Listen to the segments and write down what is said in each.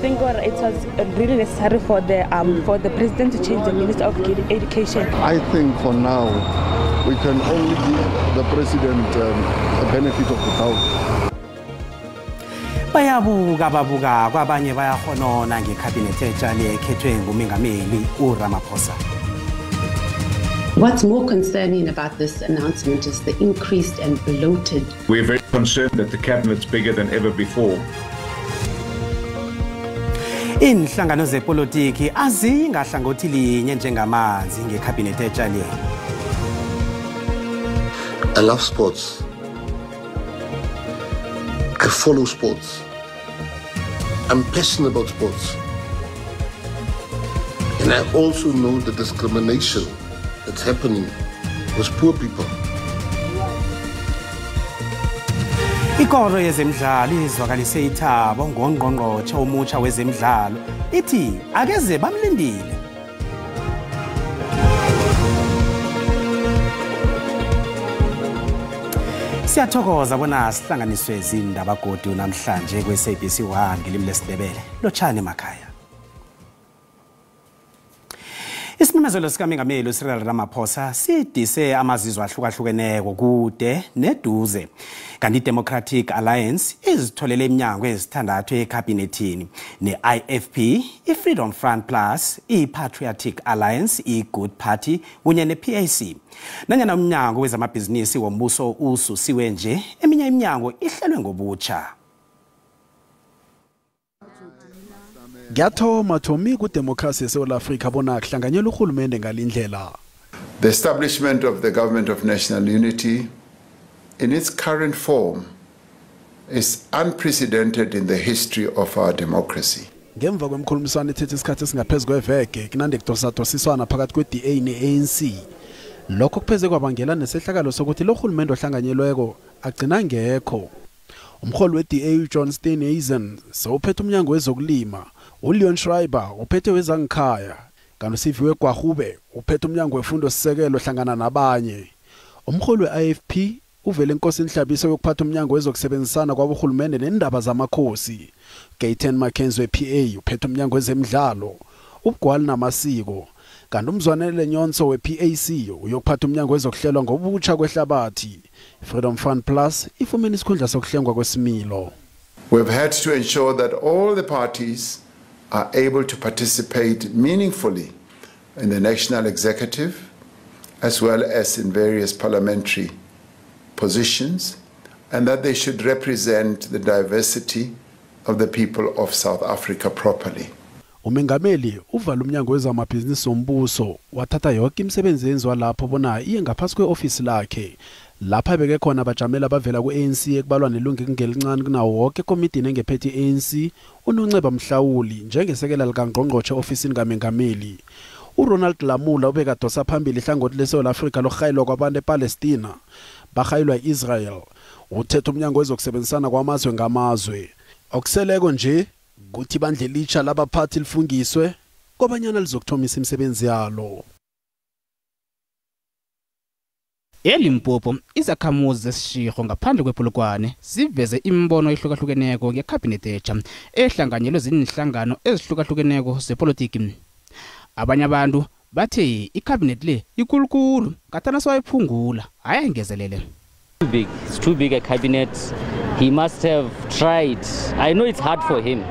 think it was really necessary for the president to change the Minister of Education? I think for now we can only give the president a benefit of the doubt. Bayabuka kwabanye bayahonona ngecabinet etshali ekhethwe ngumengameli uRamaphosa. What's more concerning about this announcement is the increased and bloated. We're very concerned that the cabinet's bigger than ever before. Inhlangano zepolitiki azingahlangothi linye njengamanzi ngecabinet etshali. I love sports. I follow sports. I'm passionate about sports. And I also know the discrimination that's happening with poor people. Ikoro yezemidlalo izwakalise ithabo ngongqongqothe omutsha wezemidlalo ithi akeze bamlindile. Siyathokoza bona sihlanganiswe izindaba godu namhlanje kweSABC 1 ngelimi lesindebele lotshane emakhaya. Isimemezelo sikaMengameli uCyril Ramaphosa sidise amazizwe ahlukahlukeneko kude neduze. Kanti iDemocratic Alliance izitholele iminyango ezithandathu ekhabinethini ne-IFP, iFreedom Front Plus, iPatriotic Alliance, iGood Party kunye nePAC. Nanyana umnyango wezamabhizinisi wombuso ususiwe nje, eminye iminyango ihlelwe ngobutsha. Ngiyathoma Thomi kudemocracy eSouth Africa bona kuhlanganyela uhulumende ngalindlela. The establishment of the Government of National Unity in its current form is unprecedented in the history of our democracy. Ngemva kwemkhulumiswano ethethe isikhathi esingaphezulu kweveke kunande kudosiswana phakathi kweDA neANC. Lokho kupheze kwabangela nesehlakalo sokuthi lo hulumende ohlanganyelweko agcina ngekho. Umholi weDA uJohn Steenhuisen sowuphethe umnyango wezokulima, uLeon Schreiber uphethe wezangikhaya, kanti uSiviwe Gwahube uphethe umnyango wefundo sisekelo hlangana nabanye. Umholi weIFP uvele inkosi Nhlabiso yokuphatha umnyango wezokusebenzisana kwabohulumende nendaba zamakhosi. Gaten Mackenzie wePA uphethe umnyango wezemidlalo, ubugwali namasiko. Kanti uMzwanele Nyonso wePAC uyokuphatha umnyango wezokuhlelwa ngobutsha kwehlabathi. Freedom Fund Plus ifumene isikhundla sokuhlengwa kwesimilo. We've had to ensure that all the parties are able to participate meaningfully in the national executive as well as in various parliamentary positions, and that they should represent the diversity of the people of South Africa properly. Umengameli uvala umnyango wezamabhizinisi ombuso wathatha yonke imisebenzi yenziwa lapho bona iye ngaphasi kweoffice lakhe. Lapha beke khona abajamela abavela kuANC ekubalwa nelungu ngelincane kunawo wonke komidini engephethe iANC uNonceba Mhlawuli njengesekela likangqongqothe ofisini kaMengameli. uRonald Lamula ubeka dosa phambili ihlangothi leSouth Africa lokhayilwa kwabantu ePalestina bahayilwa eIsrael. Uthethe umnyango wezokusebenzisana kwamazwe ngamazwe. Okuseleko nje kuthi bandle litsha labaphathi lifungiswe kobanyana lizokuthomisa imisebenzi yalo. eLimpopo izakhamuzi zesishiro ngaphandle kwePolokwane ziveze imbono ehlukahlukeneko ngecabinet etsha ehlanganyelwe zinhlangano ezihlukahlukeneko zepolitiki. Abanye abantu bathi icabinet le ikulukulu katana swayiphungula ayengezelele. It's too big a cabinet. He must have tried. I know it's hard for him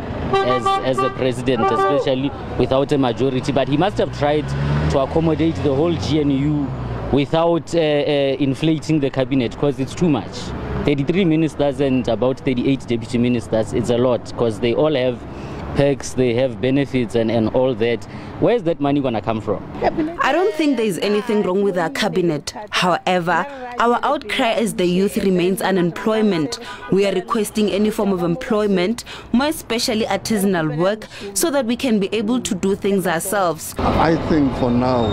as a president, especially without a majority, but he must have tried to accommodate the whole GNU without inflating the cabinet, because it's too much. 33 ministers and about 38 deputy ministers, it's a lot, because they all have perks, they have benefits and all that. Where's that money gonna come from? I don't think there's anything wrong with our cabinet. However, our outcry as the youth remains unemployment. We are requesting any form of employment, more especially artisanal work, so that we can be able to do things ourselves. I think for now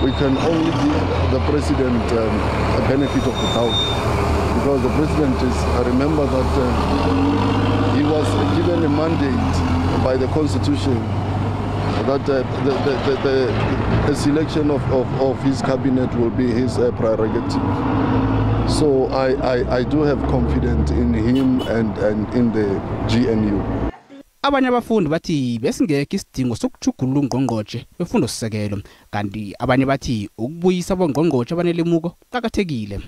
we can only give the president a benefit of the doubt, because the president is, I remember that he was given a mandate by the constitution that the selection of his cabinet will be his prerogative. So I do have confidence in him and in the GNU. Abanye abafundi bathi besingeke isidingo sokujugulula ungqongqotshe befundo sisekelo kanti abanye bathi ukubuyisa abongqongqotshe abanelemuko kuqakathekile.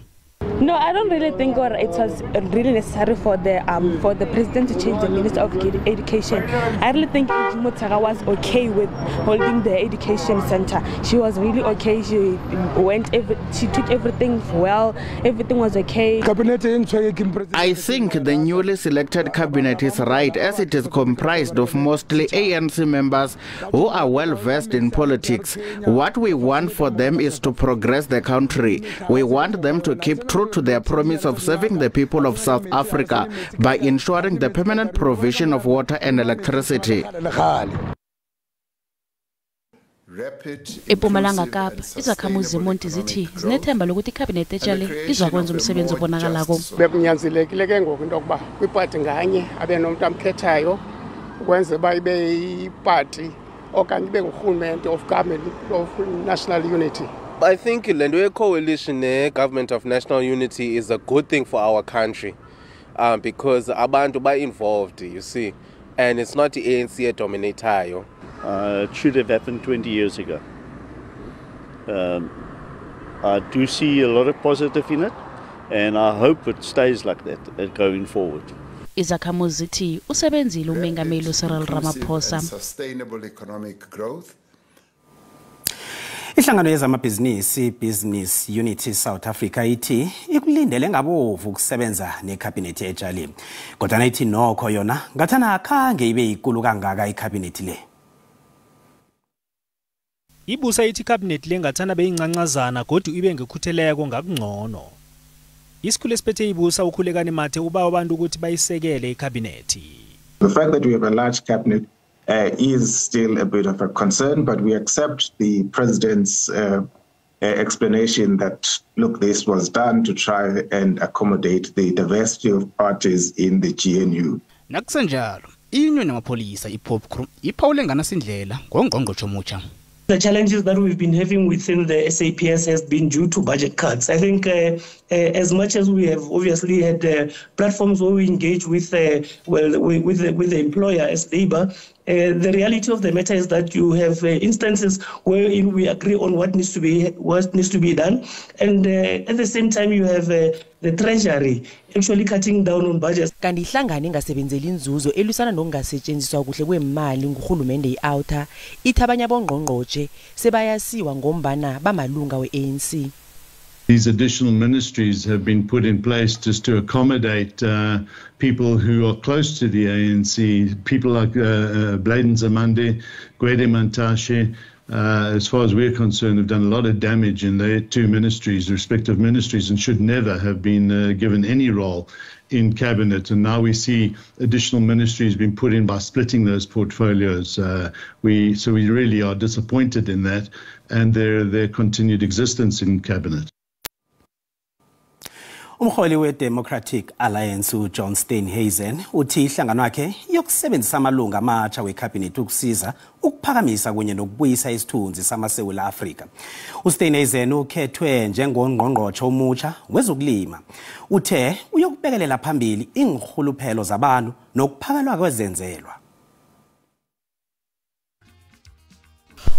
No, I don't really think it was really necessary for the president to change the Minister of Education. I really think Mutara was okay with holding the education center. She was really okay. She took everything well. Everything was okay. I think the newly selected cabinet is right, as it is comprised of mostly ANC members who are well versed in politics. What we want for them is to progress the country. We want them to keep true to their promise of serving the people of South Africa by ensuring the permanent provision of water and electricity. ePumalanga Kapa izakhamuzi zeMonti zithi zinethemba lokuthi icabinet etshale izakwenza umsebenzi obonakalako. Bekunyanzelekile ke ngoku into yokuba kwipati nganye abe nomuntu amkhethayo ukwenza bayibe iparty okanye ibe ngurhulumente of government of national unity. I think the coalition, government of national unity, is a good thing for our country because abantu are involved, you see, and it's not the ANC dominator. It should have happened 20 years ago. I do see a lot of positive in it, and I hope it stays like that going forward. Izakhamuzi zithi usebenzile umengameli Cyril Ramaphosa. Sustainable economic growth. Ihlangano yezamabhizinisi Business Unity South Africa ithi ikulindele ngabovu ukusebenza necabinet etshali. Kodwa ithi nokho yona ngathana akhange ibe ikulu kangaka icabinet le. Ibusa ithi cabinet le ngathana beyincancazana kodwa ibe ngekutheleko ngakungcono. Isikhulu esiphethe ibusa ukhulekane mathe uba abantu ukuthi bayisekele icabinet. The fact that we have a large cabinet is still a bit of a concern, but we accept the president's explanation that, look, this was done to try and accommodate the diversity of parties in the GNU. Nakusenjalo, inywe namapolisa iPopCrew iphawule nganasindlela ngongqongqotshe omutsha. The challenges that we've been having within the SAPS has been due to budget cuts. I think as much as we have obviously had platforms where we engage with with the employer as labor, the reality of the matter is that you have instances wherein we agree on what needs to be done, and at the same time you have the treasury actually cutting down on budgets. Kanti ihlangano engasebenzeli inzuzo elusana nokungasetshenziswa kuhle kwemali nguhulumende iOuter ithi abanye abongqongqotshe sebayasiwa ngombana bamalunga we-ANC. These additional ministries have been put in place just to accommodate people who are close to the ANC, people like Bladen Zamande, Gwede Mantashe. As far as we're concerned, have done a lot of damage in their two ministries, respective ministries, and should never have been given any role in cabinet. And now we see additional ministries being put in by splitting those portfolios. So we really are disappointed in that and their continued existence in cabinet. Umholi we-Democratic Alliance uJohn Steenhuisen uthi ihlangano yakhe yokusebenzisa amalunga amatsha wecabinet ukusiza ukuphakamisa kunye nokubuyisa isithunzi samaSewula Afrika. uSteenhuisen ukhethwe njengongqongqotshe omutsha wezokulima. Uthe uyokubekelela phambili ingkhuluphelo zabantu nokuphakelwa kwezenzelwa.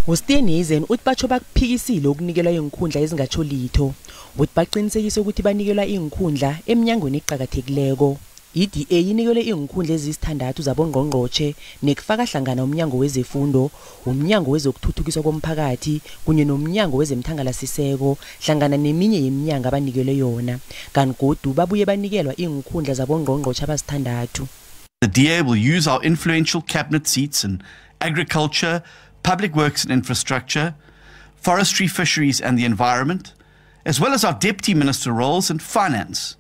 uSteenhuisen uthi batsho bakuphikisile ukunikelwa inkundla ezingatsho litho. Uthi baqinisekise ukuthi banikelwa inkundla eminyangweni eqhakathekileko. iDA inikelwe inkundla ezisithandathu zabongqongqotshe nekufaka hlangana umnyango wezefundo, umnyango wezokuthuthukiswa komphakathi kunye nomnyango wezemthangalasiseko hlangana neminye yeminyango abanikelwe yona. Kanti godu babuye banikelwa inkundla zabongqongqotshe abasithandathu. The DA will use our influential cabinet seats in agriculture, public works and infrastructure, forestry, fisheries and the environment, as well as our deputy minister roles in finance,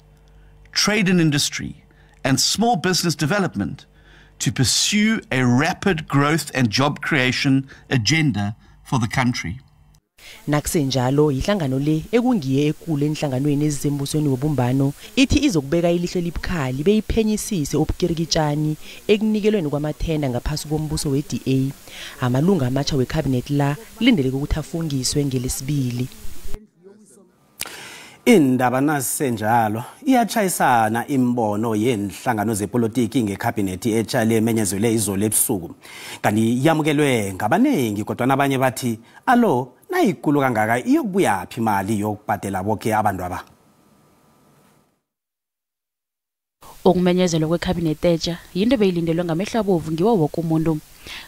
trade and industry, and small business development to pursue a rapid growth and job creation agenda for the country. Nakusenjalo ihlangano le ekungiye ekule enhlanganweni ezisembusweni wobumbano ithi izokubeka ilihlo libukhali beyiphenyisise obukirikitshani ekunikelweni kwamathenda ngaphasi kombuso weDA. Amalunga amatsha wecabinet la lindeleke ukuthi afungiswe ngelesibili. Indaba nasenjalo iyachayisana imbono yenhlangano zepolitiki ngekhabhinethi etshale emenyezele izolo ebusuku kanti yamukelwe ngabanengi kodwa nabanye bathi alo nayikulu kangaka iyokubuya phi imali yokubhadela bonke abantu aba. Ukumenyezelwa kwekhabhinethi etsha yinto beyilindelwe ngamehlo abovu ngiwo wonke umuntu.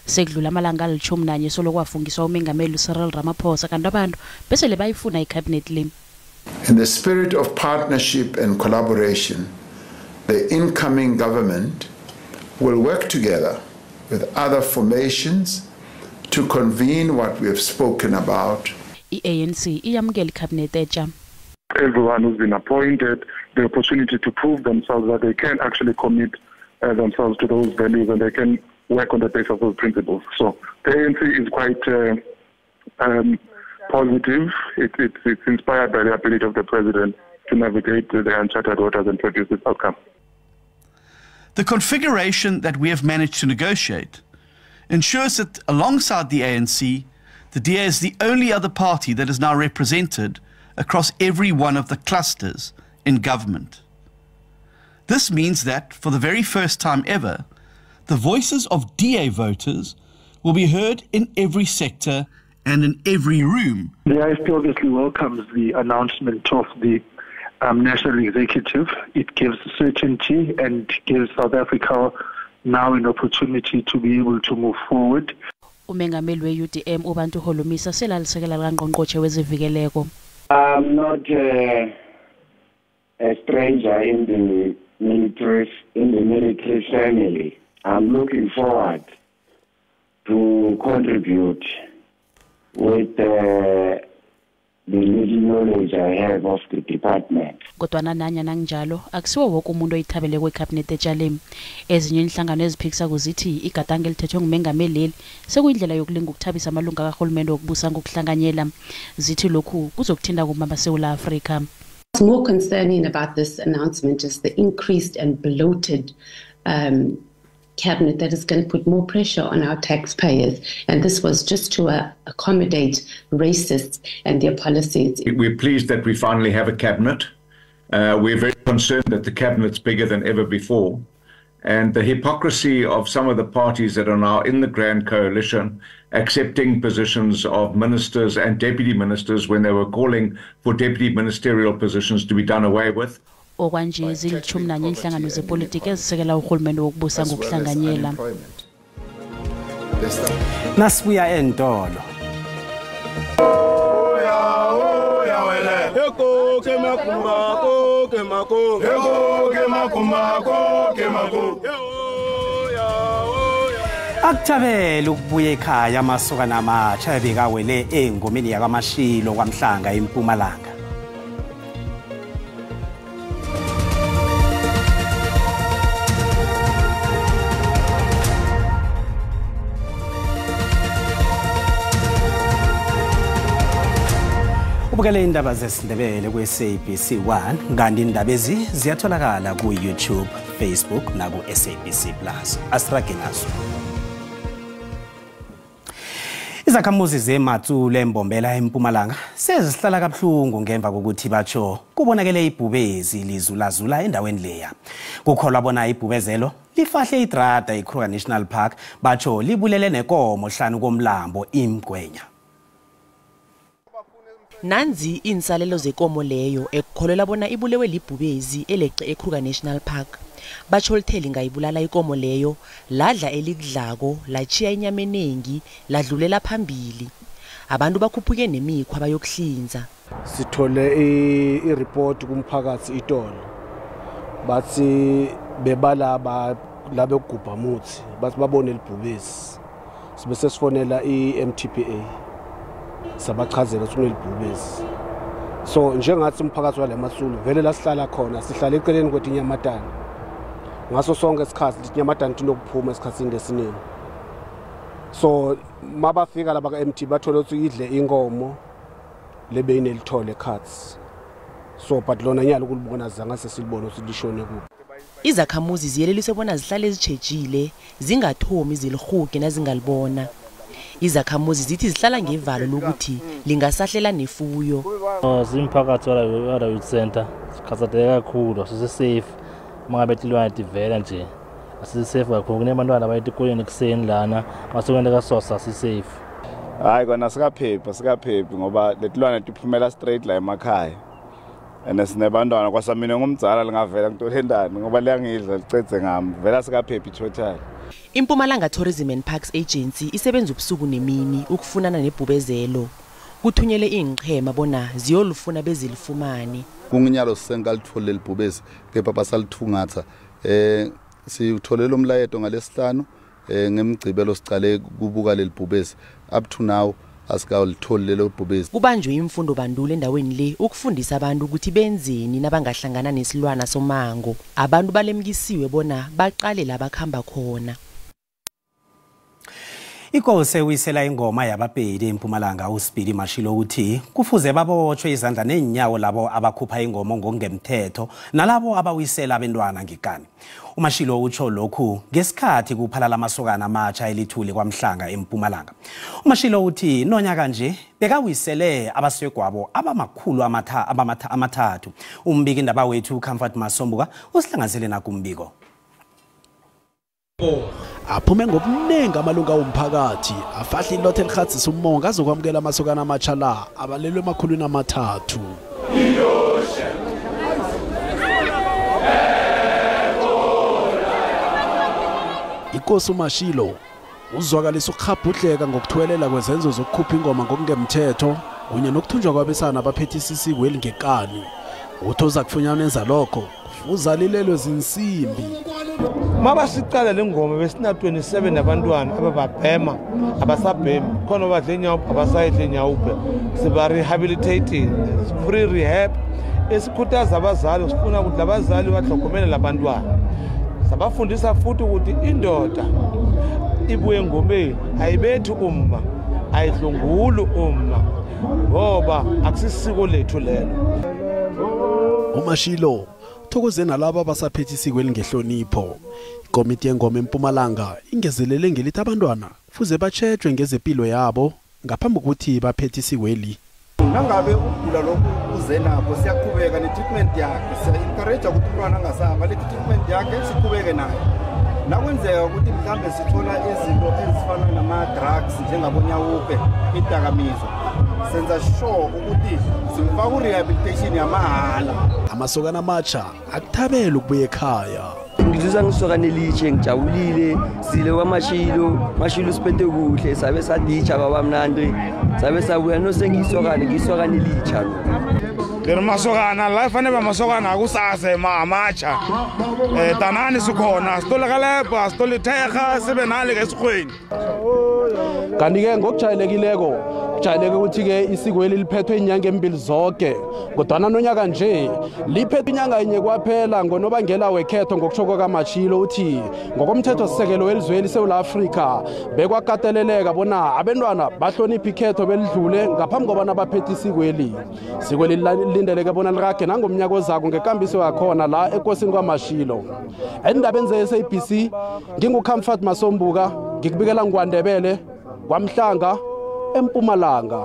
Sekudlula amalanga ali-11 solo kwafungiswa umengameli Cyril Ramaphosa kanti abantu bese lebayifuna ikhabhinethi le. In the spirit of partnership and collaboration, the incoming government will work together with other formations to convene what we have spoken about. I-ANC iyamukela ikhabhinethi etsha. Everyone who's been appointed the opportunity to prove themselves that they can actually commit themselves to those values and they can work on the basis of those principles. So the ANC is quite positive. It's inspired by the ability of the president to navigate the uncharted waters and produce this outcome. The configuration that we have managed to negotiate ensures that alongside the ANC, the DA is the only other party that is now represented across every one of the clusters in government. This means that, for the very first time ever, the voices of DA voters will be heard in every sector and in every room. The IFP obviously welcomes the announcement of the National Executive. It gives certainty and gives South Africa now an opportunity to be able to move forward. Umengameli we-UDM uBantu Holomisa selalisekela kaNgqongqotjhe wezivikeleko. I'm not a stranger in the military family. I'm looking forward to contribute with the little knowledge I have of the department. Kodwa nanya nangjalo akusiwo wonke umuntu oyithabele kwekhabhinethi etshalemi. Ezinye inhlangano eziphikisa kuzithi igadange elithethwe ngumengameli sekuyindlela yokulinga ukuthabisa amalunga kahulumende okubusa ngokuhlanganyela. Zithi lokhu kuzokuthinta kumama seWula Afrika. What's more concerning about this announcement is the increased and bloated cabinet that is going to put more pressure on our taxpayers, and this was just to accommodate racists and their policies. We're pleased that we finally have a cabinet. We're very concerned that the cabinet's bigger than ever before, and the hypocrisy of some of the parties that are now in the Grand Coalition accepting positions of ministers and deputy ministers when they were calling for deputy ministerial positions to be done away with. Okwanje zilithumnanye inhlangano zepolitiki ezisekela uhulumende wokubusa ngokuhlanganyela. Nasibuya entolo. Akuthabela ukubuya ekhaya amasokana amatsha ebekawele engomeni yakamashilo kwaMhlanga eMpumalanga. Ubukele indaba zesindebele kweSABC 1 ngandi indaba ezi ziyatholakala ku YouTube, Facebook na ku SABC Plus. Asirage nazo. Izakhamuzi zeMatsule eMbombela eMpumalanga sezihlala kabuhlungu ngemva kokuthi batsho kubonakele ibhubezi lizulazula endaweni leya. Kukholwa bona ibhubezelo lifahle idrada eKruger National Park batsho libulele nenkomo hlanu komlambo iMgwenya. Nanzi insalelo zekomo leyo ekukholela bona ibulewe libhubezi eleqe eKruger National Park. Batsho litheli ngayibulala ikomo leyo ladla elikudlako lachiya inyama enengi ladlulela phambili. Abantu bakhuphuke nemikhwa bayokuhlinza. Sithole i-report kumphakathi itolo. Bathi bebala labe kugubha muthi bathi babone libhubezi. Sibe sesifonela iMTPA. Sabachazela ukuthi unelibhubezi. So njengathi umphakathi wale Masulu vele la sihlala khona sihlala eceleni kwethi Nyamatane. Ngaso sonke isikhathi Nyamatane tinokuphuma esikhatsini lesiningi. So mabafika laba kaMT bathola ukuthi idle inkomo lebe inelithole cuts. So but lona nyalo kulibona zanga sesilibona ukuthi lishone kuphi. Izakhamuzi ziyeleliswe bona zihlale ezitshejile zingathomi zilihuge nazingalibona. Izakhamuzi zithi zihlala ngevalo lokuthi lingasahlela nefuyo. Zimphakathi wala youth center sikhathazeka kakhulu sise-safe mangabe tilwane tivela nje asi-safe kakhulu kunabantwana abayithi kolweni ekuseni lana masekwenda kasosa asi-safe. Hayi kona sikaphephi ngoba letilwane tiphumela straight la emakhaya and sinebantwana kwasamina ngomdzala lingavela ngitole ndani ngoba liyangidla licedze ngami vela sikaphephi total. Impumalanga Tourism and Parks Agency isebenza ubusuku nemini ukufunana nebhubezelo. Kuthunyele ingqhema bona ziyolufuna bezilifumane. Kunginyalo sengalithole libhubezi kepha basalithungatha sitholele umlayeto ngalesihlanu ngemgcibelo sicale kubuka lelibhubezi up to now asikawulitholi lelo bhubezi. Kubanjwe imfundo bandule endaweni le ukufundisa abantu ukuthi benzeni nabangahlangana nesilwana somango. Abantu balemkisiwe bona baqale la bakhamba khona. Ikose uyisela ingoma yabapedi eMpumalanga uSpeedy Mashilo uthi kufuze babotshwe izandla nenyawo labo abakhupha ingoma ngokungemthetho nalabo abawuyisela abantwana ngekani. uMashilo utsho lokhu ngesikhathi kuphalala amasokana amatsha elithuli kwaMhlanga eMpumalanga. uMashilo uthi nonyaka nje bekawuyisele abaswegwabo abamakhulu amathathu. Umbiki indaba wethu Comfort Masombuka usihlanganisele nakumbiko. Aphume ngobunengi amalunga omphakathi afahla ilothe elihatsisa umonga azokwamukela amasokana amatsha la abalelwe emakhulwini amathathu. Inkosi uMashilo uzwakalisa ukukhabhudleka ngokuthwelela kwezenzo zokukhupha ingoma ngokungemthetho kunye nokuthunjwa kwabesana abaphethe isisiko elingekani. Uthoza kufunyana enza lokho uzalilelwe zinsimbi. Mabasiqala lengoma besina 27 abantwana abababhema abasabhemi khona badle nyawo abasayidle nyawo siba rehabilitating free rehab esikhuthaza abazali sifuna ukuthi abazali bahlogomele labantwana sabafundisa futhi ukuthi indoda ibuye engomeni ayibethi umma ayidlungulu umma ngoba akusisiko lethu lelo. uMashilo thokoze nalabo abasaphethe isiko elingehlonipho. Ikomiti yengoma eMpumalanga ingezelele ngelithi abantwana fuze batshejwe ngezempilo yabo ngaphambi kokuthi baphethe isiko eli. Nangabe ukugula lokhu uze nabo siyaqhubeka ne-treatment yakhe siya-encourage ukuthi umntwana angasahamba le treatment yakhe siqhubeke nayo. Nakwenzeka ukuthi mhlambe sithola izinto ezifana nama-drugs njengabonyawupe idakamizwa senza sure ukuthi simfaka ku-rehabilitation yamahala. Amasokana amatsha akuthabela ukubuya ekhaya. Ngizizwa ngisokana elitshe ngijabulile sile kwaMashilo siphethe kuhle sabe saditsha kwabamnandi sabe sabuya nosengisokana ngisokana elitsha lo. Lero masokana la fanele bamasokana akusase amatsha tanani sikhona sitolakala ebha sitolithekha sibe nale ke sikhweni. Kanti ke ngokujayelekileko kujayeleke ukuthi ke isiko eliphethwe inyanga embili zonke kodwa nonyaka nje liphethwe inyanga inye kwaphela ngonobangela wekhetho ngokushoko kaMashilo uthi ngokomthetho sisekelo welizwe leSouth Africa bekwakateleleka bona abantwana bahlonipha ikhetho belidlule ngaphambi kobana baphethe isiko eli. Isiko lilindeleke bona lirage nangomnyaka ozako ngekambiso yakhona la ekosini kwaMashilo. Endabeni ze-SABC nginguComfort Masombuka ngikubikela ngwandebele kwaMhlanga eMpumalanga.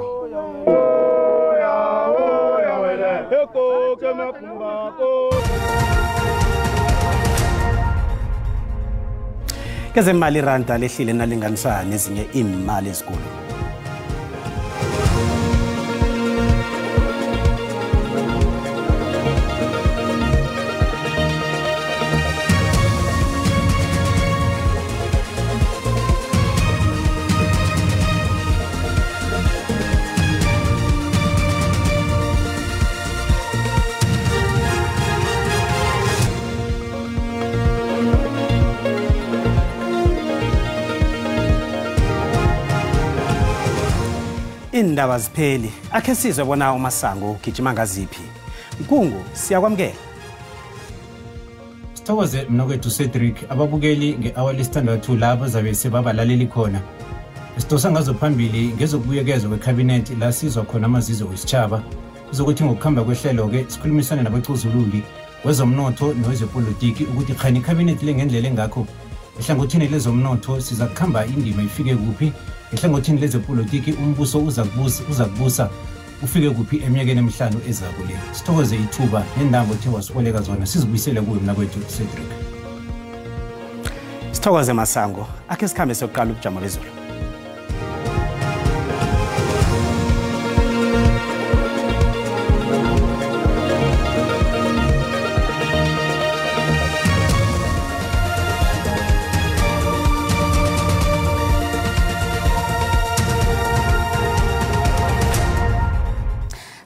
Kezemali randa lehlile nalinganiswa nezinye imali ezinkulu. Indaba zipheli akhe sizwe bona uMasango ugijima ngaziphi. Nkungu siyakwamkela. Sithokoze mnakwethu Cedric ababukeli ngehour lesithandathu labo zabe sebabalaleli khona. Sitosa ngazo phambili ngezokubuyekezwa kwecabinet la sizwa khona amazizwe wesitshaba kuzokuthi ngokukhamba kwehlelo ke sikhulumisana nabacuzululi wezomnotho nowezepolitiki ukuthi khani icabinet lengendlela engakho ehlangothini lezomnotho siza kukhamba indima ifike kuphi ehlangothini lezepolitiki umbuso uza kubusa ufike kuphi eminyakeni emihlanu ezako le. Sithokoze ithuba nendambo othe wasiboleka zona sizibuyisele kuwe mina kwethu Cedric. Sithokoze Masango, akhe sikhambe sokuqala ubujamo bezulu.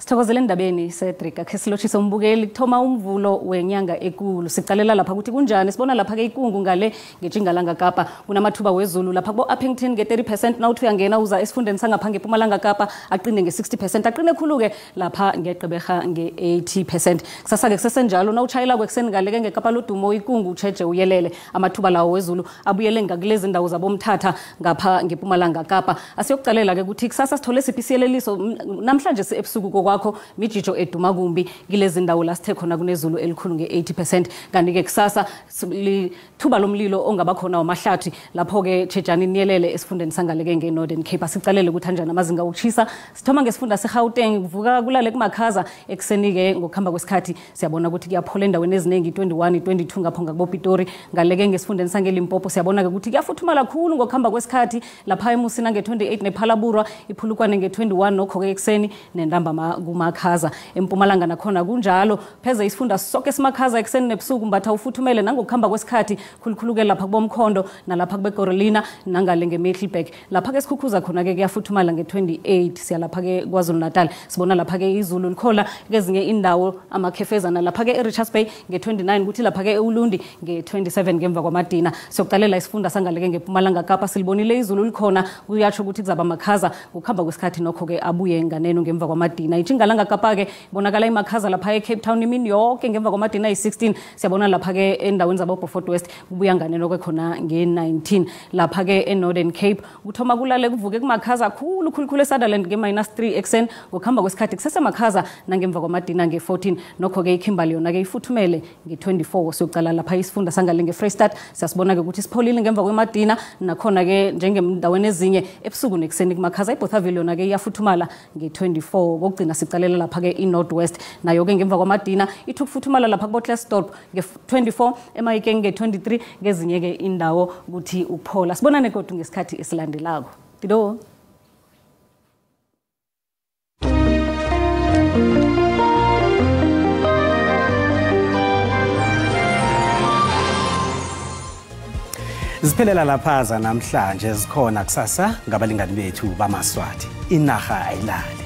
Sithokozele endabeni Cedric akhe silochise umbukeli kuthoma umvulo wenyanga ekulu sicalela lapha ukuthi kunjani sibona lapha ke ikungu ngale ngeJingalanga Kapa kunamathuba wezulu lapha kubo Uppington nge30% nawuthi uyangena uza esifundeni sangapha ngePumalanga Kapa aqine nge60% aqine khulu ke lapha ngeGqeberha nge80%. Kusasa ke kusesenjalo nawuchayela kwekuseni ngale ke ngeKapa lodumo ikungu ucheje uyelele amathuba lawo wezulu abuyele ngakulezi indawo zabomthatha ngapha ngePumalanga Kapa. Asiyokucalela ke ukuthi kusasa sithole siphisiyeleliso namhlanje ebusuku kokwa mijijo eduma kumbi kilezi ndawo la sithe khona kunezulu elikhulu nge80% kanti ke kusasa lithuba lomlilo ongaba khona wamahlathi lapho ke Tshejani niyelele esifundeni sangaleke ngeNorthern Cape. Sicalele ukuthi kanjani amazinga okuchisa sithoma ngesifunda seGauteng kuvuka kulale kumakhaza ekseni ke ngokuhamba kwesikhathi siyabona ukuthi kuyaphola endaweni eziningi 21 22 ngapho ngakuBopitori ngaleke ngesifundeni sangeLimpopo siyabona ke ukuthi kuyafuthumala kakhulu ngokuhamba kwesikhathi lapha eMusina nge28 nePhalaburwa iphulukwane nge21 nokho ke ekseni nendamba kumakhaza eMpumalanga nakhona kunjalo pheze isifunda sonke simakhaza ekseni nebusuku mbatha ufuthumele nangokuhamba kwesikhathi khulukhuluke lapha kubomkhondo nalapha kubeGorolina nangale ngeMiddelburg lapha ke sikhukhuza khona ke kuyafuthumala nge28 siyalapha ke KwaZulu Natal sibona lapha ke izulu likhola kezinye indawo amakhefeza nalapha ke eRichards Bay nge29 kuthi lapha ke eUlundi nge27 ngemva kwamadina siyokuqalela isifunda sangaleke ngePumalanga Kapa silibonile izulu likhona kuyatsho ukuthi kuzaba makhaza ukuhamba kwesikhathi nokho ke abuye nganeno ngemva kwamadina iJingalanga Kapa ke bonakala imakhaza lapha eCape Town imini yonke ngemva kwamadina yi16 siyabona lapha ke endaweni zabo Beaufort West kubuya nganeno kwekhona nge19 lapha ke eNorthern Cape kuthoma kulale kuvuke kumakhaza khulu eSutherland nge-3 ekseni ngokuhamba kwesikhathi kusesemakhaza nangemva kwamadina nge14 nokho ke iKimberley yona ke ifuthumele nge24 siyoqala lapha isifunda sangale ngeFreystad siyasibona ke ukuthi sipholile ngemva kwamadina nakhona ke njengendaweni ezinye ebusuku nekuseni kumakhaza iBothaville yona ke iyafuthumala nge24 kokugcina sicalela lapha ke iNorthwest nayo ke ngemva kwamadina ithukufuthumala lapha kuBotlasdorp nge24 eMahikeng nge23 ngezinye ke indawo ukuthi uphola sibonane kodwa ngesikhathi esilandelako Tido Siphelela lapha namhlanje zikhona kusasa ngabalingani bethu baMaswati inaga ayilali